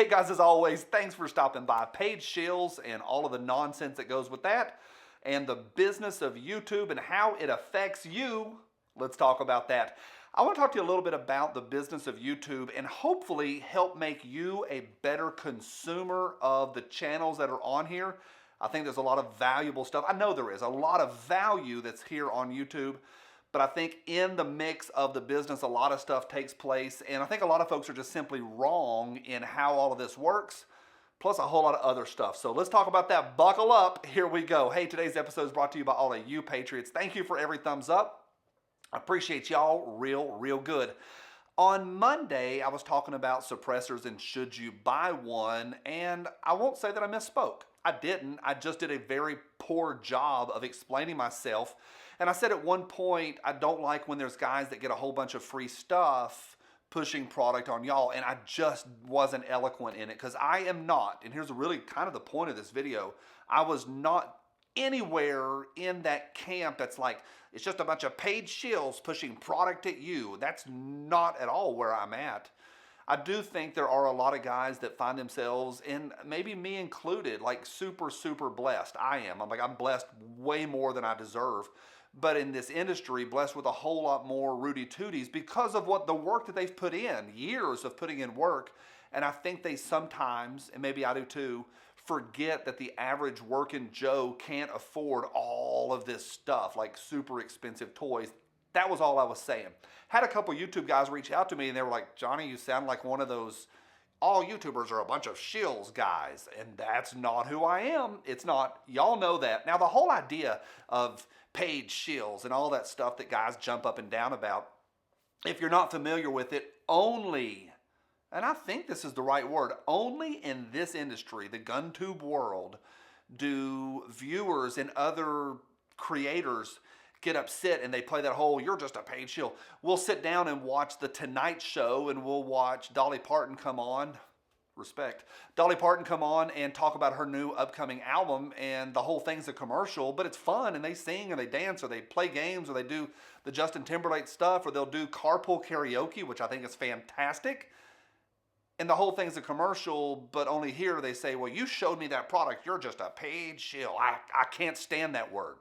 Hey guys, as always, thanks for stopping by. Paid Shills and all of the nonsense that goes with that, and the business of YouTube and how it affects you. Let's talk about that. I want to talk to you a little bit about the business of YouTube and hopefully help make you a better consumer of the channels that are on here. I think there's a lot of valuable stuff. I know there is a lot of value that's here on YouTube. But I think in the mix of the business, a lot of stuff takes place. And I think a lot of folks are just simply wrong in how all of this works, plus a whole lot of other stuff. So let's talk about that. Buckle up. Here we go. Hey, today's episode is brought to you by all of you Patriots. Thank you for every thumbs up. I appreciate y'all real good. On Monday, I was talking about suppressors and should you buy one. And I won't say that I misspoke. I didn't. I just did a very poor job of explaining myself. And I said at one point, I don't like when there's guys that get a whole bunch of free stuff pushing product on y'all, and I just wasn't eloquent in it because I am not, and here's really kind of the point of this video, I was not anywhere in that camp that's like, it's just a bunch of paid shills pushing product at you. That's not at all where I'm at. I do think there are a lot of guys that find themselves, and maybe me included, like super blessed. I'm blessed way more than I deserve. But in this industry, blessed with a whole lot more Rudy Tooties because of what the work that they've put in, years of putting in work. And I think they sometimes, and maybe I do too, forget that the average working Joe can't afford all of this stuff, like super expensive toys. That was all I was saying. Had a couple YouTube guys reach out to me and they were like, Johnny, you sound like one of those, all YouTubers are a bunch of shills guys. And that's not who I am. It's not. Y'all know that. Now, the whole idea of paid shills and all that stuff that guys jump up and down about, if you're not familiar with it, only, and I think this is the right word, only in this industry, the GunTube world, do viewers and other creators get upset and they play that whole, you're just a paid shill. We'll sit down and watch The Tonight Show and we'll watch Dolly Parton come on, respect, Dolly Parton come on and talk about her new upcoming album, and the whole thing's a commercial, but it's fun, and they sing and they dance or they play games or they do the Justin Timberlake stuff or they'll do carpool karaoke, which I think is fantastic. And the whole thing's a commercial, but only here they say, well, you showed me that product, you're just a paid shill. I can't stand that word.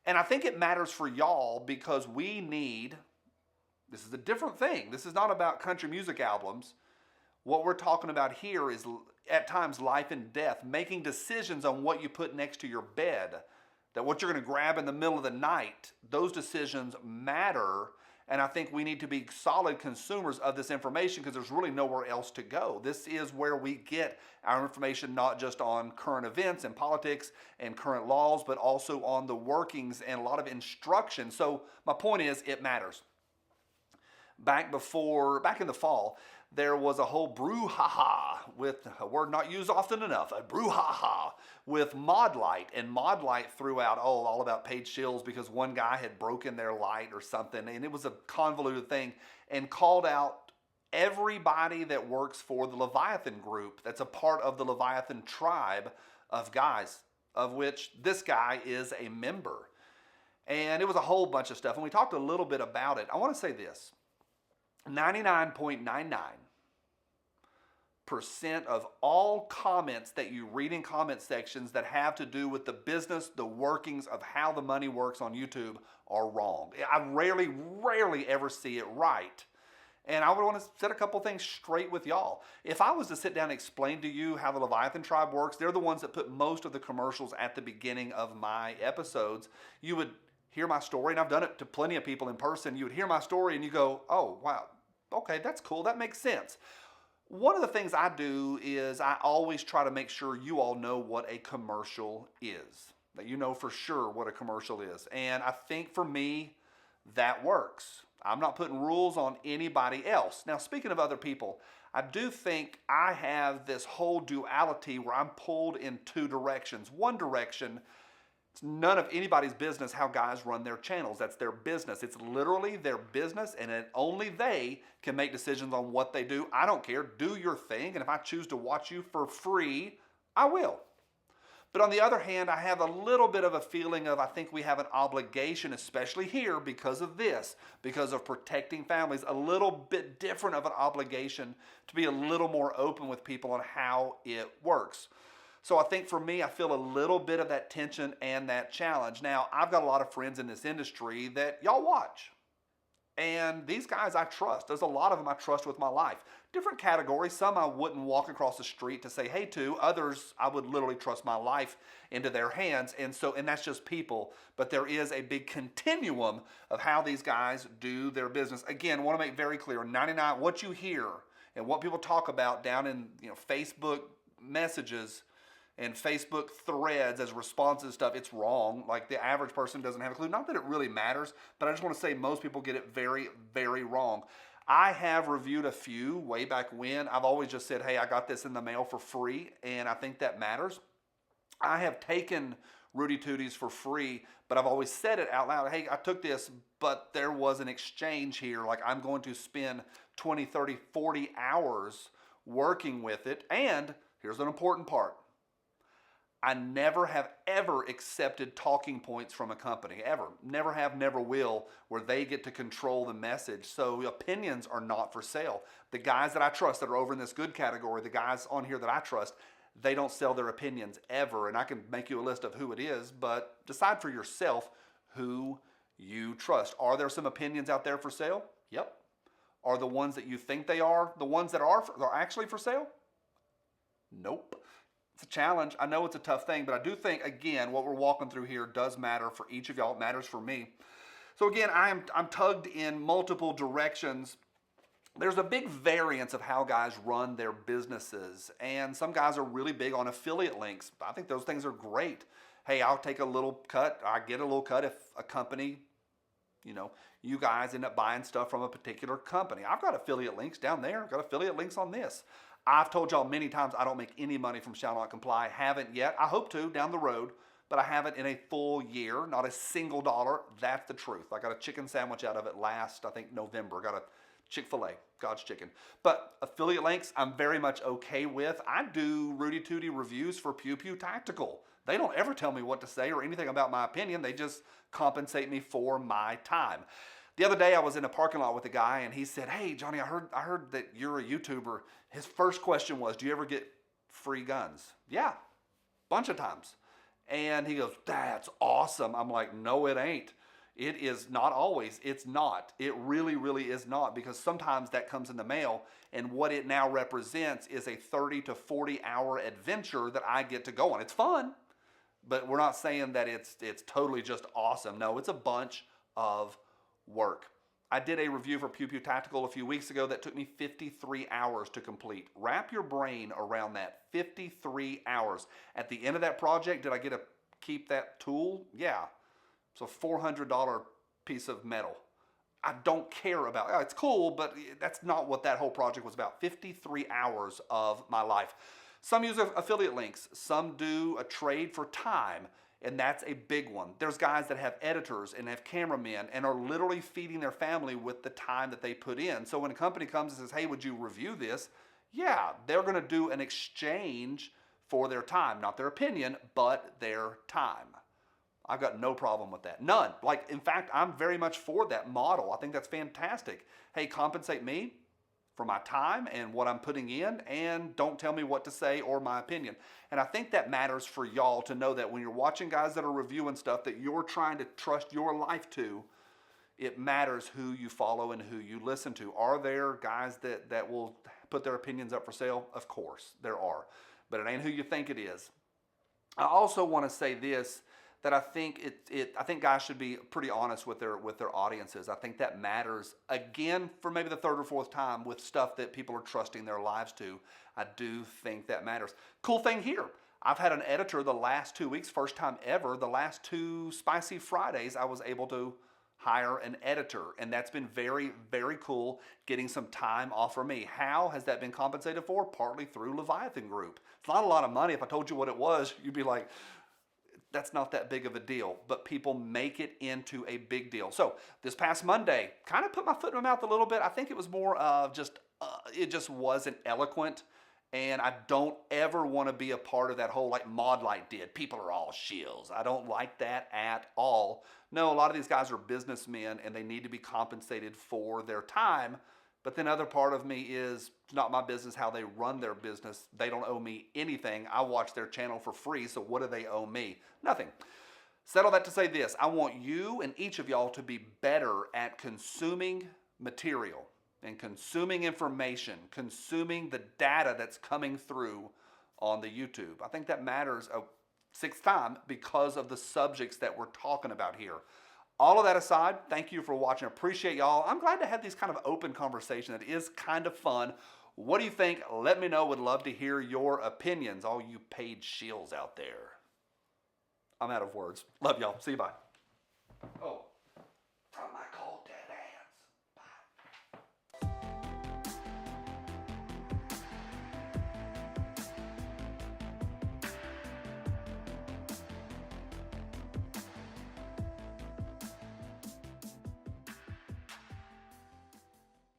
And I think it matters for y'all because we need, this is a different thing. This is not about country music albums. What we're talking about here is at times life and death, making decisions on what you put next to your bed, that what you're going to grab in the middle of the night, those decisions matter. And I think we need to be solid consumers of this information because there's really nowhere else to go. This is where we get our information, not just on current events and politics and current laws, but also on the workings and a lot of instruction. So my point is, it matters. Back in the fall, there was a whole brouhaha with a word not used often enough, a brouhaha with Mod Light, and Mod Light threw out, all about paid shills because one guy had broken their light or something, and it was a convoluted thing, and called out everybody that works for the Leviathan group that's a part of the Leviathan tribe of guys, of which this guy is a member. And it was a whole bunch of stuff, and we talked a little bit about it. I want to say this. 99.99% of all comments that you read in comment sections that have to do with the business, the workings of how the money works on YouTube are wrong. I rarely ever see it right. And I would want to set a couple things straight with y'all. If I was to sit down and explain to you how the Leviathan tribe works, they're the ones that put most of the commercials at the beginning of my episodes. You would hear my story, and I've done it to plenty of people in person. You would hear my story and you go, oh, wow, okay, that's cool, that makes sense. One of the things I do is I always try to make sure you all know what a commercial is, that you know for sure what a commercial is. And I think for me, that works. I'm not putting rules on anybody else. Now, speaking of other people, I do think I have this whole duality where I'm pulled in two directions. One direction, it's none of anybody's business how guys run their channels. That's their business. It's literally their business, and only they can make decisions on what they do. I don't care. Do your thing, and if I choose to watch you for free, I will. But on the other hand, I have a little bit of a feeling of I think we have an obligation, especially here because of this, because of protecting families, a little bit different of an obligation to be a little more open with people on how it works. So I think for me, I feel a little bit of that tension and that challenge. Now, I've got a lot of friends in this industry that y'all watch. And these guys I trust. There's a lot of them I trust with my life. Different categories. Some I wouldn't walk across the street to say hey to. Others I would literally trust my life into their hands. And that's just people. But there is a big continuum of how these guys do their business. Again, want to make very clear, 99, what you hear and what people talk about down in Facebook messages and Facebook threads as responses and stuff, it's wrong. Like the average person doesn't have a clue. Not that it really matters, but I just want to say most people get it very, very wrong. I have reviewed a few way back when. I've always just said, hey, I got this in the mail for free, and I think that matters. I have taken Rudy Tooties for free, but I've always said it out loud. Hey, I took this, but there was an exchange here. Like I'm going to spend 20, 30, 40 hours working with it. And here's an important part. I never have ever accepted talking points from a company, ever. Never have, never will, where they get to control the message. So opinions are not for sale. The guys that I trust that are over in this good category, the guys on here that I trust, they don't sell their opinions ever. And I can make you a list of who it is, but decide for yourself who you trust. Are there some opinions out there for sale? Yep. Are the ones that you think they are the ones that are actually for sale? Nope. It's a challenge. I know it's a tough thing, but I do think, again, what we're walking through here does matter for each of y'all. It matters for me. So again, I'm tugged in multiple directions. There's a big variance of how guys run their businesses, and some guys are really big on affiliate links. I think those things are great. Hey, I'll take a little cut. I get a little cut if a company, you guys end up buying stuff from a particular company. I've got affiliate links down there. I've got affiliate links on this. I've told y'all many times I don't make any money from Shall Not Comply. Haven't yet. I hope to down the road, but I haven't in a full year. Not a single dollar. That's the truth. I got a chicken sandwich out of it last, I think, November. Got a Chick-fil-A, God's chicken. But affiliate links, I'm very much okay with. I do Rudy Tooty reviews for Pew Pew Tactical. They don't ever tell me what to say or anything about my opinion. They just compensate me for my time. The other day I was in a parking lot with a guy and he said, hey, Johnny, I heard that you're a YouTuber. His first question was, do you ever get free guns? Yeah, bunch of times. And he goes, that's awesome. I'm like, no, it ain't. It is not always. It's not. It really, really is not, because sometimes that comes in the mail, and what it now represents is a 30 to 40 hour adventure that I get to go on. It's fun, but we're not saying that it's totally just awesome. No, it's a bunch of work. I did a review for Pew Pew Tactical a few weeks ago that took me 53 hours to complete. Wrap your brain around that. 53 hours. At the end of that project, did I get to keep that tool? Yeah. It's a $400 piece of metal. I don't care about it. It's cool, but that's not what that whole project was about. 53 hours of my life. Some use affiliate links. Some do a trade for time, and that's a big one. There's guys that have editors and have cameramen and are literally feeding their family with the time that they put in. So when a company comes and says, hey, would you review this? Yeah, they're going to do an exchange for their time. Not their opinion, but their time. I've got no problem with that. None. Like, in fact, I'm very much for that model. I think that's fantastic. Hey, compensate me for my time and what I'm putting in, and don't tell me what to say or my opinion. And I think that matters for y'all to know that when you're watching guys that are reviewing stuff that you're trying to trust your life to, it matters who you follow and who you listen to. Are there guys that will put their opinions up for sale? Of course, there are. But it ain't who you think it is. I also want to say this, that I think I think guys should be pretty honest with their audiences. I think that matters, again, for maybe the third or fourth time with stuff that people are trusting their lives to. I do think that matters. Cool thing here, I've had an editor the last 2 weeks, first time ever, the last 2 Spicy Fridays, I was able to hire an editor, and that's been very, very cool, getting some time off for me. How has that been compensated for? Partly through Leviathan Group. It's not a lot of money. If I told you what it was, you'd be like, that's not that big of a deal, but people make it into a big deal. So this past Monday, kind of put my foot in my mouth a little bit. I think it was more of it just wasn't eloquent, And I don't ever want to be a part of that whole like Mod Light did. People are all shills. I don't like that at all. No, a lot of these guys are businessmen and they need to be compensated for their time. But then other part of me is it's not my business how they run their business. They don't owe me anything. I watch their channel for free. So what do they owe me? Nothing. Said all that to say this. I want you and each of y'all to be better at consuming material and consuming information, consuming the data that's coming through on the YouTube. I think that matters a sixth time because of the subjects that we're talking about here. All of that aside, thank you for watching. Appreciate y'all. I'm glad to have these kind of open conversation. It is kind of fun. What do you think? Let me know. Would love to hear your opinions, all you paid shills out there. I'm out of words. Love y'all. See you. Bye. Oh.